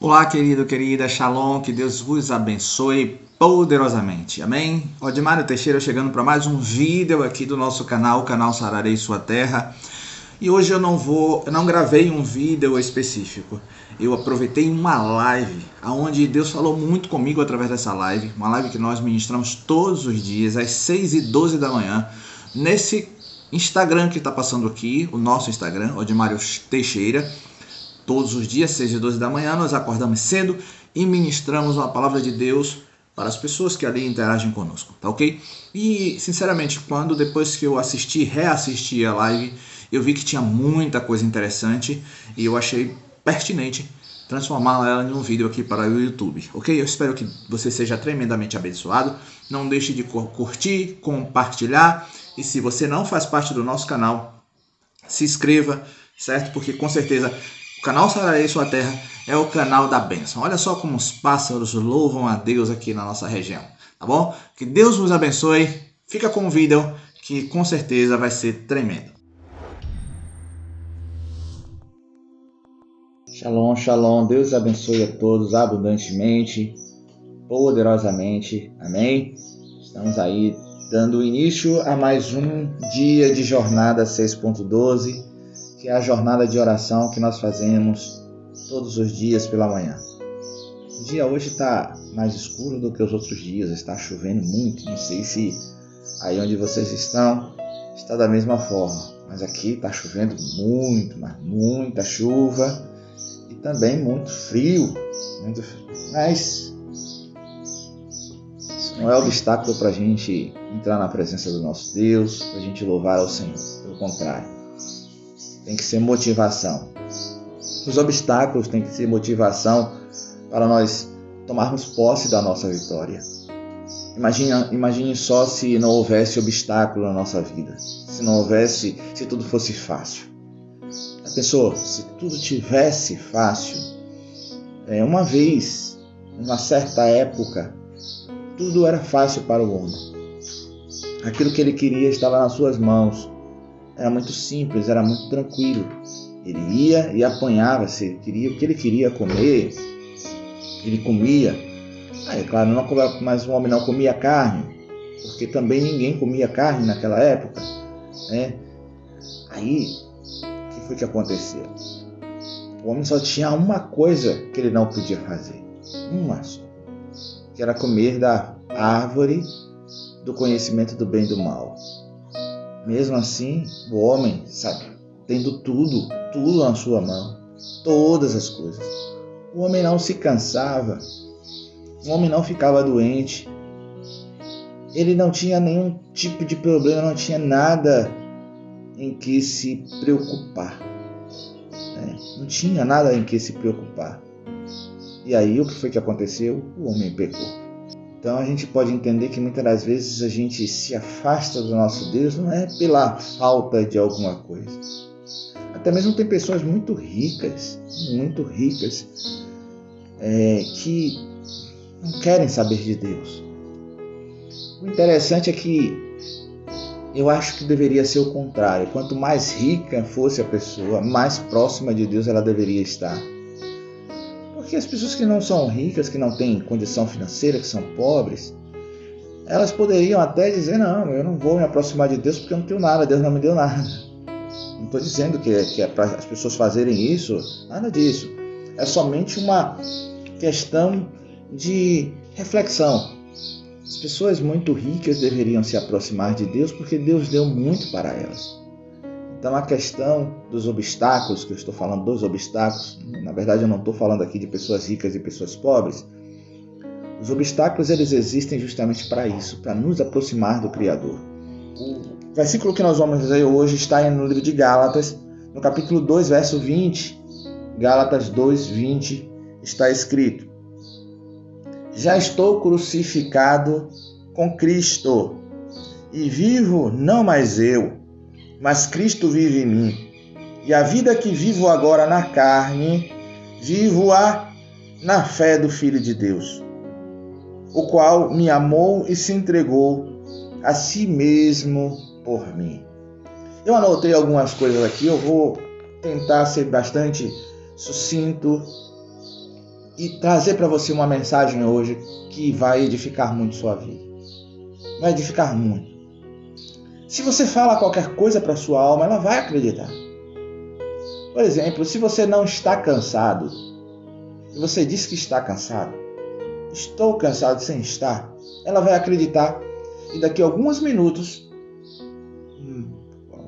Olá, querido, querida, Shalom, que Deus vos abençoe poderosamente, amém? Odimário Teixeira chegando para mais um vídeo aqui do nosso canal, o canal Sararei Sua Terra. E hoje eu não gravei um vídeo específico. Eu aproveitei uma live, onde Deus falou muito comigo através dessa live, uma live que nós ministramos todos os dias, às 6h12 da manhã, nesse Instagram que está passando aqui, o nosso Instagram, Odimário Teixeira. Todos os dias, 6h12 da manhã, nós acordamos cedo e ministramos uma palavra de Deus para as pessoas que ali interagem conosco, tá ok? E, sinceramente, depois que eu reassisti a live, eu vi que tinha muita coisa interessante e eu achei pertinente transformar ela em um vídeo aqui para o YouTube, ok? Eu espero que você seja tremendamente abençoado. Não deixe de curtir, compartilhar e se você não faz parte do nosso canal, se inscreva, certo? Porque com certeza o canal Sararei Sua Terra é o canal da bênção. Olha só como os pássaros louvam a Deus aqui na nossa região, tá bom? Que Deus vos abençoe. Fica com o vídeo que com certeza vai ser tremendo. Shalom, shalom. Deus abençoe a todos abundantemente, poderosamente. Amém? Estamos aí dando início a mais um dia de jornada 6.12. que é a jornada de oração que nós fazemos todos os dias pela manhã. O dia hoje está mais escuro do que os outros dias, está chovendo muito, não sei se aí onde vocês estão está da mesma forma, mas aqui está chovendo muito, mas muita chuva e também muito frio, mas isso não é obstáculo para a gente entrar na presença do nosso Deus, para a gente louvar ao Senhor, pelo contrário. Tem que ser motivação. Os obstáculos têm que ser motivação para nós tomarmos posse da nossa vitória. Imagine só se não houvesse obstáculo na nossa vida. Se tudo fosse fácil. Já pensou? Se tudo tivesse fácil. Uma vez, numa certa época, tudo era fácil para o homem. Aquilo que ele queria estava nas suas mãos. Era muito simples, era muito tranquilo. Ele ia e apanhava, se queria o que ele queria comer, ele comia. Aí, claro, mas o homem não comia carne, porque também ninguém comia carne naquela época, né? Aí, o que foi que aconteceu? O homem só tinha uma coisa que ele não podia fazer, uma só, que era comer da árvore do conhecimento do bem e do mal. Mesmo assim, o homem, tendo tudo na sua mão, todas as coisas. O homem não se cansava, o homem não ficava doente, ele não tinha nenhum tipo de problema, não tinha nada em que se preocupar. Não tinha nada em que se preocupar. E aí, o que foi que aconteceu? O homem pecou. Então a gente pode entender que muitas das vezes a gente se afasta do nosso Deus não é pela falta de alguma coisa. Até mesmo tem pessoas muito ricas, que não querem saber de Deus. O interessante é que eu acho que deveria ser o contrário. Quanto mais rica fosse a pessoa, mais próxima de Deus ela deveria estar. Porque as pessoas que não são ricas, que não têm condição financeira, que são pobres, elas poderiam até dizer, não, eu não vou me aproximar de Deus porque eu não tenho nada, Deus não me deu nada. Não estou dizendo que é para as pessoas fazerem isso, nada disso. É somente uma questão de reflexão. As pessoas muito ricas deveriam se aproximar de Deus porque Deus deu muito para elas. Então a questão dos obstáculos, que eu estou falando dos obstáculos, na verdade eu não estou falando aqui de pessoas ricas e pessoas pobres. Os obstáculos eles existem justamente para isso, para nos aproximar do Criador. O versículo que nós vamos ler hoje está no livro de Gálatas, no capítulo 2, verso 20. Gálatas 2, 20 está escrito: Já estou crucificado com Cristo, e vivo não mais eu, mas Cristo vive em mim. E a vida que vivo agora na carne, vivo-a na fé do Filho de Deus, o qual me amou e se entregou a si mesmo por mim. Eu anotei algumas coisas aqui, eu vou tentar ser bastante sucinto e trazer para você uma mensagem hoje que vai edificar muito sua vida. Vai edificar muito. Se você fala qualquer coisa para sua alma, ela vai acreditar. Por exemplo, se você não está cansado, e você diz que está cansado, estou cansado sem estar, ela vai acreditar e daqui a alguns minutos,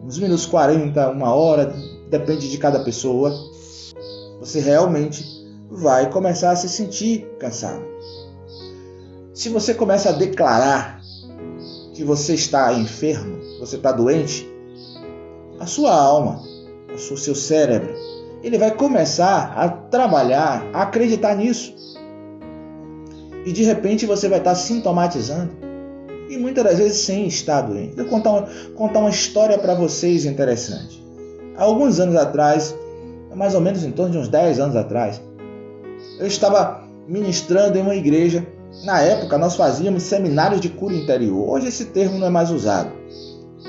uns minutos 40, uma hora, depende de cada pessoa, você realmente vai começar a se sentir cansado. Se você começa a declarar que você está enfermo, que você está doente, a sua alma, o seu cérebro, ele vai começar a trabalhar, a acreditar nisso. E de repente você vai estar sintomatizando. E muitas das vezes sem estar doente. Vou contar uma história para vocês interessante. Há alguns anos atrás, mais ou menos em torno de uns 10 anos atrás, eu estava ministrando em uma igreja. Na época nós fazíamos seminários de cura interior. Hoje esse termo não é mais usado.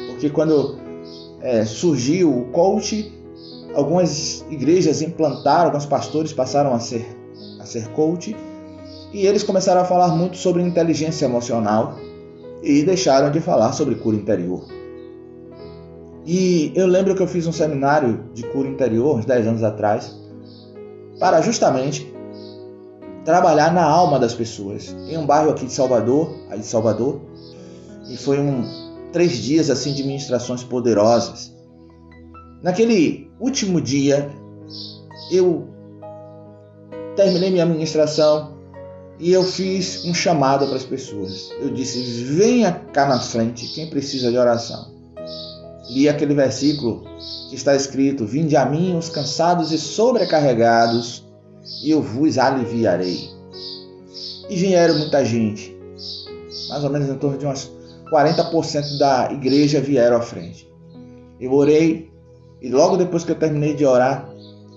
Porque quando surgiu o coach, algumas igrejas implantaram, alguns pastores passaram a ser coach, e eles começaram a falar muito sobre inteligência emocional e deixaram de falar sobre cura interior. E eu lembro que eu fiz um seminário de cura interior uns 10 anos atrás, para justamente trabalhar na alma das pessoas, em um bairro aqui de Salvador, e foi 3 dias assim de ministrações poderosas. Naquele último dia, eu terminei minha ministração e eu fiz um chamado para as pessoas. Eu disse: venha cá na frente, quem precisa de oração. Li aquele versículo que está escrito: vinde a mim os cansados e sobrecarregados, e eu vos aliviarei. E vieram muita gente, mais ou menos em torno de umas 40% da igreja vieram à frente. Eu orei, e logo depois que eu terminei de orar,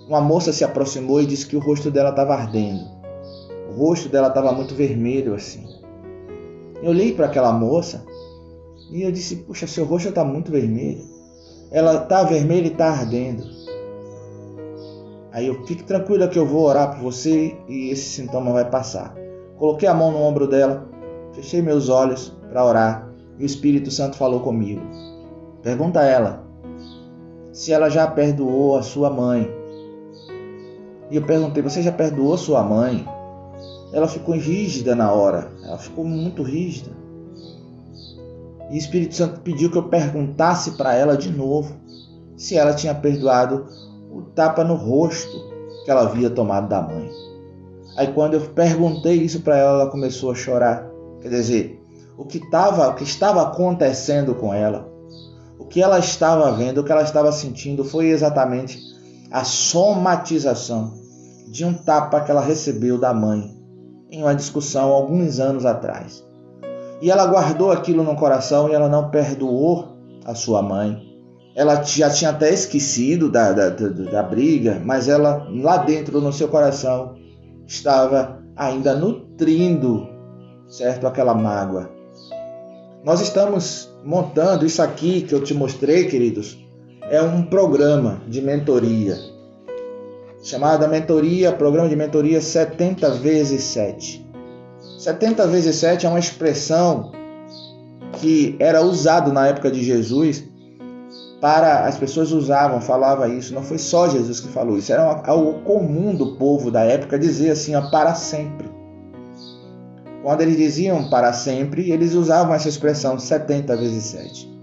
uma moça se aproximou e disse que o rosto dela estava ardendo. O rosto dela estava muito vermelho assim. Eu olhei para aquela moça e eu disse: puxa, seu rosto está muito vermelho. Ela está vermelha e está ardendo. Aí eu: fique tranquila que eu vou orar por você e esse sintoma vai passar. Coloquei a mão no ombro dela, fechei meus olhos para orar e o Espírito Santo falou comigo. Pergunta a ela se ela já perdoou a sua mãe. E eu perguntei: você já perdoou sua mãe? Ela ficou rígida na hora, ela ficou muito rígida. E o Espírito Santo pediu que eu perguntasse para ela de novo se ela tinha perdoado o tapa no rosto que ela havia tomado da mãe. Aí quando eu perguntei isso para ela, ela começou a chorar. Quer dizer, o que estava acontecendo com ela, o que ela estava vendo, o que ela estava sentindo foi exatamente a somatização de um tapa que ela recebeu da mãe em uma discussão alguns anos atrás. E ela guardou aquilo no coração e ela não perdoou a sua mãe. Ela já tinha até esquecido da briga, mas ela lá dentro no seu coração estava ainda nutrindo, certo, aquela mágoa. Nós estamos montando isso aqui que eu te mostrei, queridos, é um programa de mentoria, chamado programa de mentoria 70 vezes 7. 70 vezes 7 é uma expressão que era usado na época de Jesus as pessoas falava isso, não foi só Jesus que falou isso, era algo comum do povo da época dizer assim, para sempre. Quando eles diziam para sempre, eles usavam essa expressão 70 vezes 7.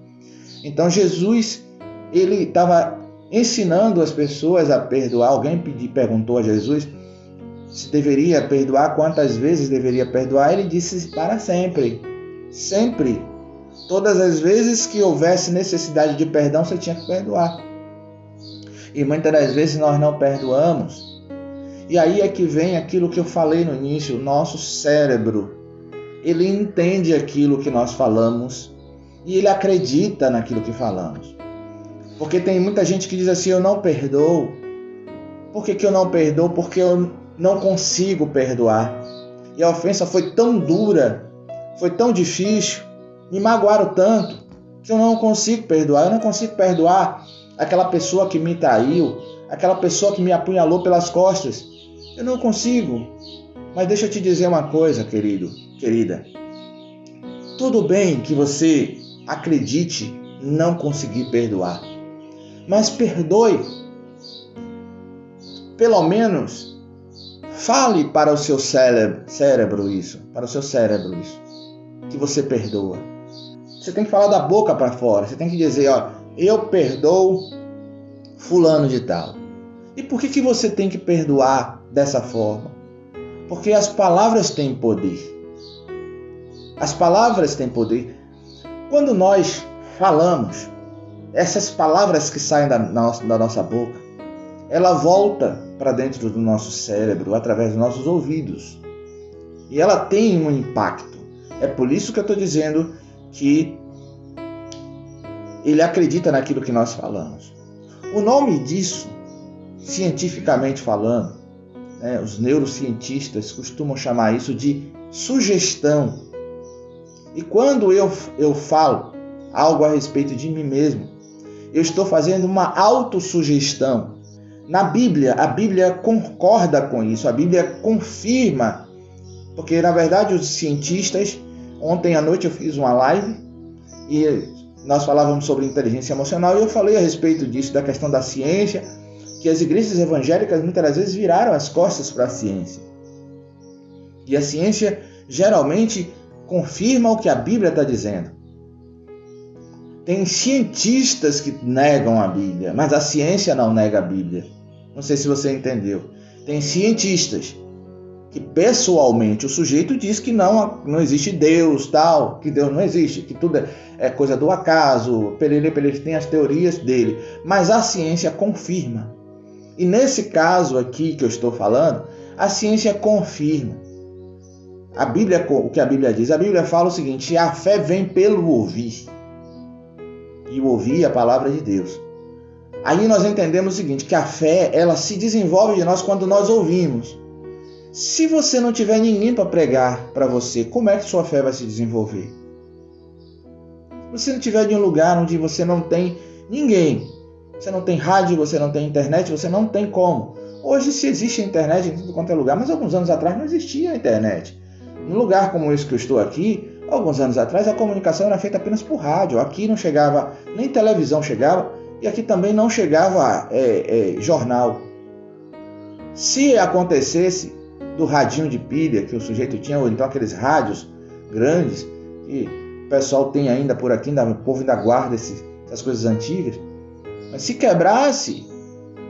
Então Jesus, ele estava ensinando as pessoas a perdoar. Alguém perguntou a Jesus se deveria perdoar, quantas vezes deveria perdoar. Ele disse: para sempre, sempre. Todas as vezes que houvesse necessidade de perdão, você tinha que perdoar. E muitas das vezes nós não perdoamos. E aí é que vem aquilo que eu falei no início, o nosso cérebro, ele entende aquilo que nós falamos e ele acredita naquilo que falamos. Porque tem muita gente que diz assim: eu não perdoo. Por que eu não perdoo? Porque eu não consigo perdoar. E a ofensa foi tão dura, foi tão difícil, me magoaram tanto, que eu não consigo perdoar. Eu não consigo perdoar aquela pessoa que me traiu, aquela pessoa que me apunhalou pelas costas. Eu não consigo. Mas deixa eu te dizer uma coisa, querido, querida. Tudo bem que você acredite não conseguir perdoar, mas perdoe. Pelo menos fale para o seu cérebro isso, que você perdoa. Você tem que falar da boca para fora, você tem que dizer, ó, eu perdoo fulano de tal. E por que você tem que perdoar dessa forma? Porque as palavras têm poder. As palavras têm poder. Quando nós falamos, essas palavras que saem da nossa boca, ela volta para dentro do nosso cérebro através dos nossos ouvidos. E ela tem um impacto. É por isso que eu estou dizendo que ele acredita naquilo que nós falamos. O nome disso, cientificamente falando, os neurocientistas costumam chamar isso de sugestão. E quando eu falo algo a respeito de mim mesmo, eu estou fazendo uma autossugestão. Na Bíblia, a Bíblia concorda com isso, a Bíblia confirma, porque na verdade os cientistas, ontem à noite eu fiz uma live e nós falávamos sobre inteligência emocional e eu falei a respeito disso, da questão da ciência, que as igrejas evangélicas muitas vezes viraram as costas para a ciência. E a ciência geralmente confirma o que a Bíblia está dizendo. Tem cientistas que negam a Bíblia, mas a ciência não nega a Bíblia. Não sei se você entendeu. Tem cientistas que pessoalmente o sujeito diz que não existe Deus, tal, que Deus não existe, que tudo é coisa do acaso, Perere tem as teorias dele, mas a ciência confirma. E nesse caso aqui que eu estou falando, a ciência confirma. A Bíblia, o que a Bíblia diz? A Bíblia fala o seguinte: a fé vem pelo ouvir. E o ouvir é a palavra de Deus. Aí nós entendemos o seguinte, que a fé, ela se desenvolve de nós quando nós ouvimos. Se você não tiver ninguém para pregar para você, como é que sua fé vai se desenvolver? Se você não tiver de um lugar onde você não tem ninguém, você não tem rádio, você não tem internet, você não tem como. Hoje se existe a internet em tudo quanto é lugar, mas alguns anos atrás não existia a internet. Num lugar como esse que eu estou aqui, alguns anos atrás a comunicação era feita apenas por rádio. Aqui não chegava, nem televisão chegava, e aqui também não chegava jornal. Se acontecesse do radinho de pilha que o sujeito tinha, ou então aqueles rádios grandes, que o pessoal tem ainda por aqui, o povo ainda guarda essas coisas antigas, mas se quebrasse,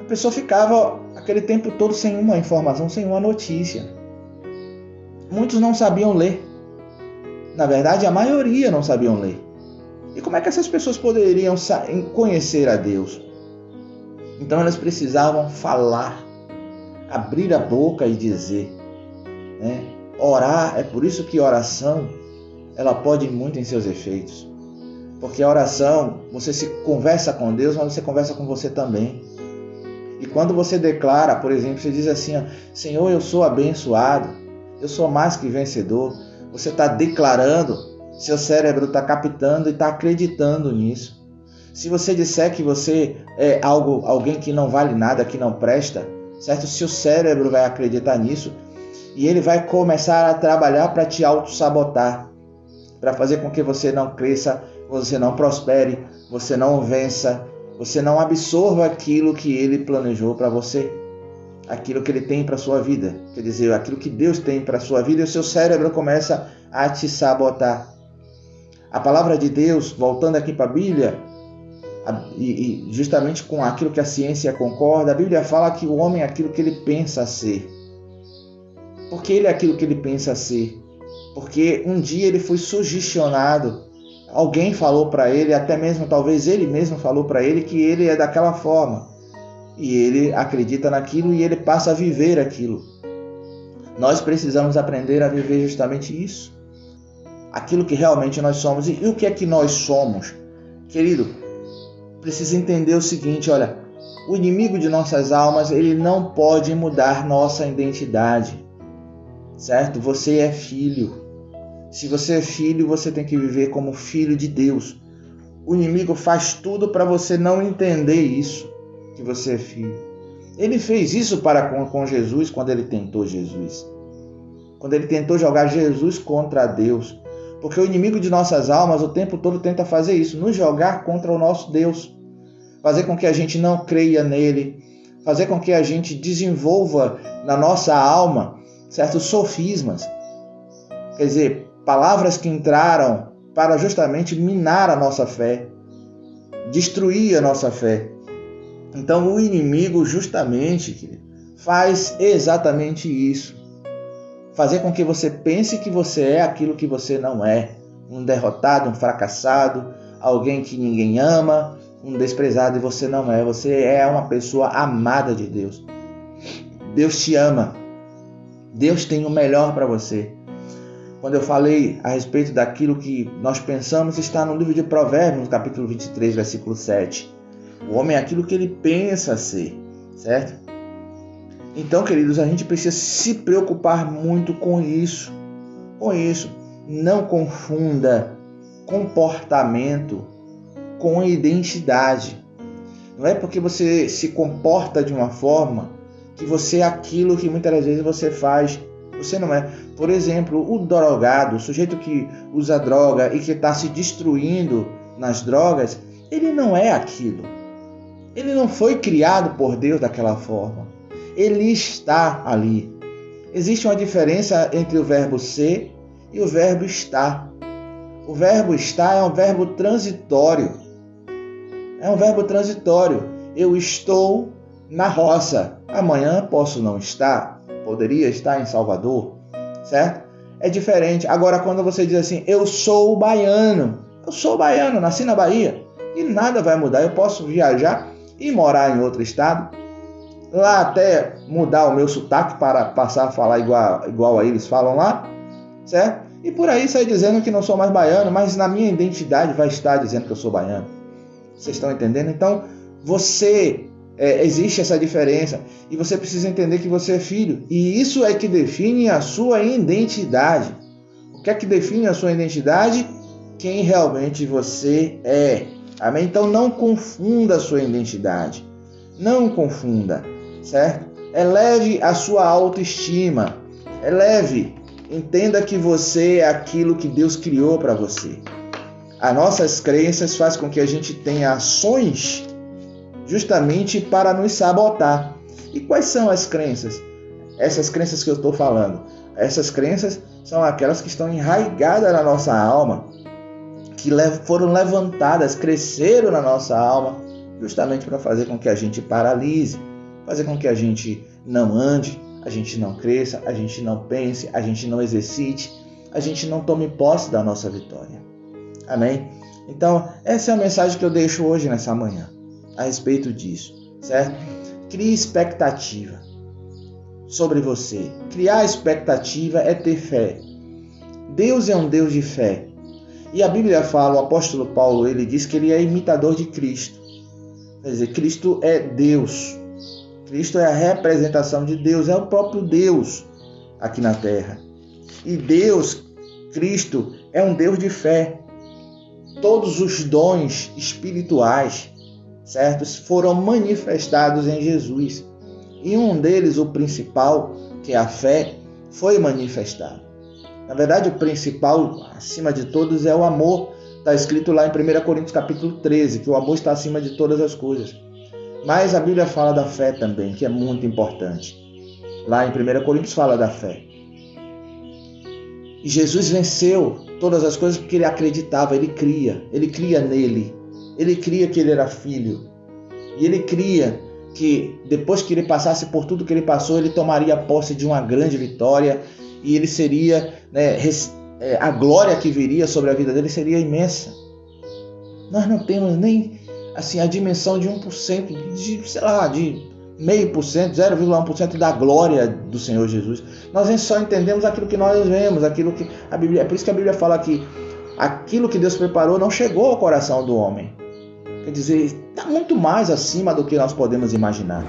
a pessoa ficava aquele tempo todo sem uma informação, sem uma notícia. Muitos não sabiam ler. Na verdade, a maioria não sabiam ler. E como é que essas pessoas poderiam conhecer a Deus? Então elas precisavam falar, abrir a boca e dizer, né? Orar, é por isso que oração, ela pode ir muito em seus efeitos. Porque a oração, você se conversa com Deus, mas você conversa com você também. E quando você declara, por exemplo, você diz assim, ó, Senhor, eu sou abençoado, eu sou mais que vencedor. Você está declarando, seu cérebro está captando e está acreditando nisso. Se você disser que você é alguém que não vale nada, que não presta, certo? Seu cérebro vai acreditar nisso e ele vai começar a trabalhar para te auto-sabotar, para fazer com que você não cresça, você não prospere, você não vença, você não absorva aquilo que ele planejou para você, aquilo que ele tem para a sua vida, quer dizer, aquilo que Deus tem para a sua vida, e o seu cérebro começa a te sabotar. A palavra de Deus, voltando aqui para a Bíblia, e justamente com aquilo que a ciência concorda, a Bíblia fala que o homem é aquilo que ele pensa ser. Por que ele é aquilo que ele pensa ser? Porque um dia ele foi sugestionado, alguém falou para ele, até mesmo talvez ele mesmo falou para ele que ele é daquela forma. E ele acredita naquilo e ele passa a viver aquilo. Nós precisamos aprender a viver justamente isso. Aquilo que realmente nós somos. E o que é que nós somos? Querido, precisa entender o seguinte, olha, o inimigo de nossas almas, ele não pode mudar nossa identidade, certo? Você é filho. Se você é filho, você tem que viver como filho de Deus. O inimigo faz tudo para você não entender isso, que você é filho. Ele fez isso com Jesus quando ele tentou Jesus. Quando ele tentou jogar Jesus contra Deus. Porque o inimigo de nossas almas o tempo todo tenta fazer isso, nos jogar contra o nosso Deus. Fazer com que a gente não creia nele, fazer com que a gente desenvolva na nossa alma certos sofismas. Quer dizer, palavras que entraram para justamente minar a nossa fé, destruir a nossa fé. Então o inimigo justamente, querido, faz exatamente isso. Fazer com que você pense que você é aquilo que você não é. Um derrotado, um fracassado, alguém que ninguém ama, um desprezado, e você não é. Você é uma pessoa amada de Deus. Deus te ama. Deus tem o melhor para você. Quando eu falei a respeito daquilo que nós pensamos, está no livro de Provérbios, no capítulo 23, versículo 7. O homem é aquilo que ele pensa ser, certo? Então, queridos, a gente precisa se preocupar muito com isso. Com isso. Não confunda comportamento com identidade. Não é porque você se comporta de uma forma que você é aquilo que muitas vezes você faz. Você não é. Por exemplo, o drogado, o sujeito que usa droga e que está se destruindo nas drogas, ele não é aquilo. Ele não foi criado por Deus daquela forma. Ele está ali. Existe uma diferença entre o verbo ser e o verbo estar. O verbo estar é um verbo transitório. É um verbo transitório. Eu estou na roça. Amanhã posso não estar. Poderia estar em Salvador. Certo? É diferente. Agora, quando você diz assim, eu sou baiano. Eu sou baiano, nasci na Bahia. E nada vai mudar. Eu posso viajar e morar em outro estado. Lá até mudar o meu sotaque para passar a falar igual a eles falam lá, certo? E por aí sair dizendo que não sou mais baiano, mas na minha identidade vai estar dizendo que eu sou baiano. Vocês estão entendendo? Então, existe essa diferença e você precisa entender que você é filho. E isso é que define a sua identidade. O que é que define a sua identidade? Quem realmente você é. Amém? Então não confunda a sua identidade. Não confunda. Certo? Eleve a sua autoestima. Eleve. Entenda que você é aquilo que Deus criou para você. As nossas crenças fazem com que a gente tenha ações justamente para nos sabotar. E quais são as crenças? Essas crenças que eu estou falando. Essas crenças são aquelas que estão enraigadas na nossa alma, que foram levantadas, cresceram na nossa alma, justamente para fazer com que a gente paralise. Fazer com que a gente não ande, a gente não cresça, a gente não pense, a gente não exercite, a gente não tome posse da nossa vitória. Amém? Então, essa é a mensagem que eu deixo hoje nessa manhã, a respeito disso, certo? Crie expectativa sobre você. Criar expectativa é ter fé. Deus é um Deus de fé. E a Bíblia fala, o apóstolo Paulo, ele diz que ele é imitador de Cristo. Quer dizer, Cristo é Deus. Cristo é a representação de Deus, é o próprio Deus aqui na terra. E Deus, Cristo, é um Deus de fé. Todos os dons espirituais, certo, foram manifestados em Jesus. E um deles, o principal, que é a fé, foi manifestado. Na verdade, o principal, acima de todos, é o amor. Está escrito lá em 1 Coríntios capítulo 13, que o amor está acima de todas as coisas. Mas a Bíblia fala da fé também, que é muito importante. Lá em 1 Coríntios fala da fé. E Jesus venceu todas as coisas porque ele acreditava, ele cria nele. Ele cria que ele era filho. E ele cria que depois que ele passasse por tudo que ele passou, ele tomaria posse de uma grande vitória e ele seria, a glória que viria sobre a vida dele seria imensa. Nós não temos nem assim, a dimensão de 1%, de 0,5%, 0,1% da glória do Senhor Jesus. Nós só entendemos aquilo que nós vemos, aquilo que a Bíblia, é por isso que a Bíblia fala que aquilo que Deus preparou não chegou ao coração do homem. Quer dizer, está muito mais acima do que nós podemos imaginar.